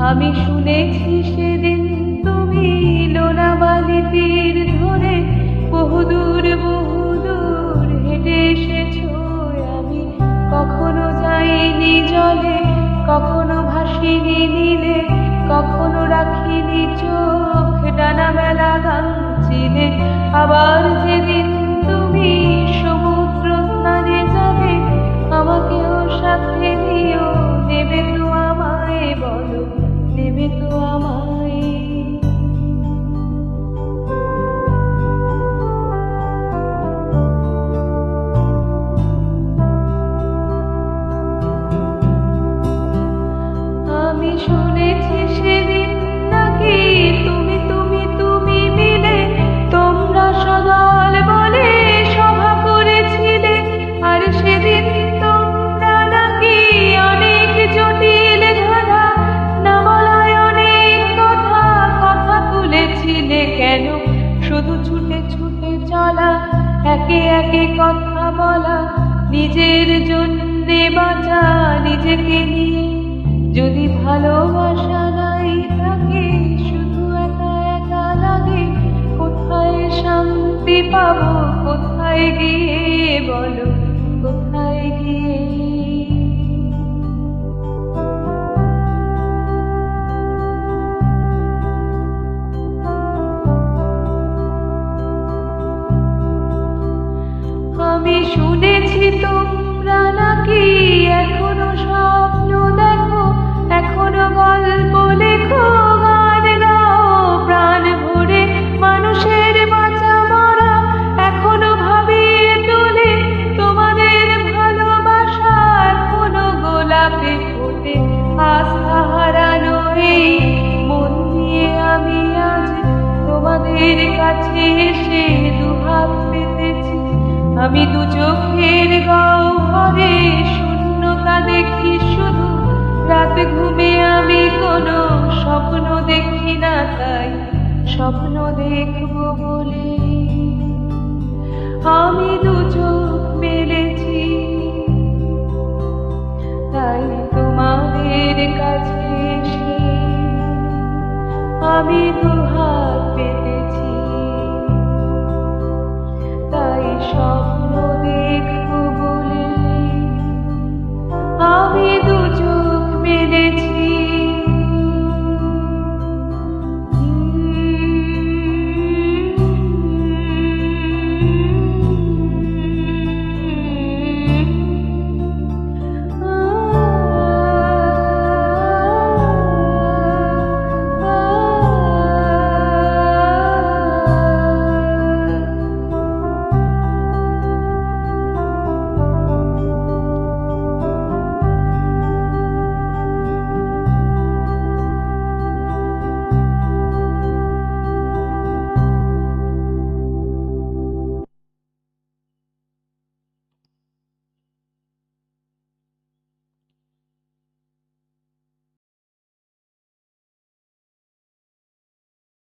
আমি শুনেছি সেদিন তুমি লোনাবালি তীর ধরে বহুদূর বহুদূর হেঁটে এসেছো। আমি কখনো যাইনি জলে, কখনো ভাসিনি নীলে, কখনো রাখিনি চোখ ডানা মেলা গাঙচিলে। আবার যেদিন তুমি সমুদ্র স্নানে যাবে, আমাকেও সাথে নিও, নেবে তো আমায়, বলো নেবে তো আমায়। আমি শুনেছি সেদিন নাকি তুমি তুমি তুমি মিলে তোমরা সদল বলে সভা করেছিলে। আর সেদিন তোমরা নাকি অনেক জটিল ধাঁধা, না বলায় অনেক কথা কথা তুলেছিলে। কেন শুধু ছুটে ছুটে চলা, একে একে কথা বলা, নিজের জন্যে বাঁচা নিজেকে নিয়ে। যদি ভালোবাসা নাই থাকে, শুধু একা একা লাগে, কোথায় শান্তি পাবো, কোথায় গিয়ে, বলো কোথায় গিয়ে। আমি শুনেছি তোমরা নাকি এখনো স্বপ্ন দেখো, এখনো গল্প লেখো, গান গাও প্রাণ ভরে মানুষের বাঁচা মরা। এখনো ভাবিয়ে তোলে তোমাদের ভালোবাসা, এখনো গোলাপে ফোটে আস্থা হারানো এই মন নিয়ে। আমি আজ তোমাদের কাছে এসে দুহাত পেতেছি। আমি দু চোখের গহ্বরে শূন্যতা দেখি শুধু, রাত ঘুমে আমি কোনো স্বপ্ন দেখি না, তাই স্বপ্ন দেখবো বলে আমি দু চোখ মেলেছি। তাই তোমাদের কাছে এসে আমি দু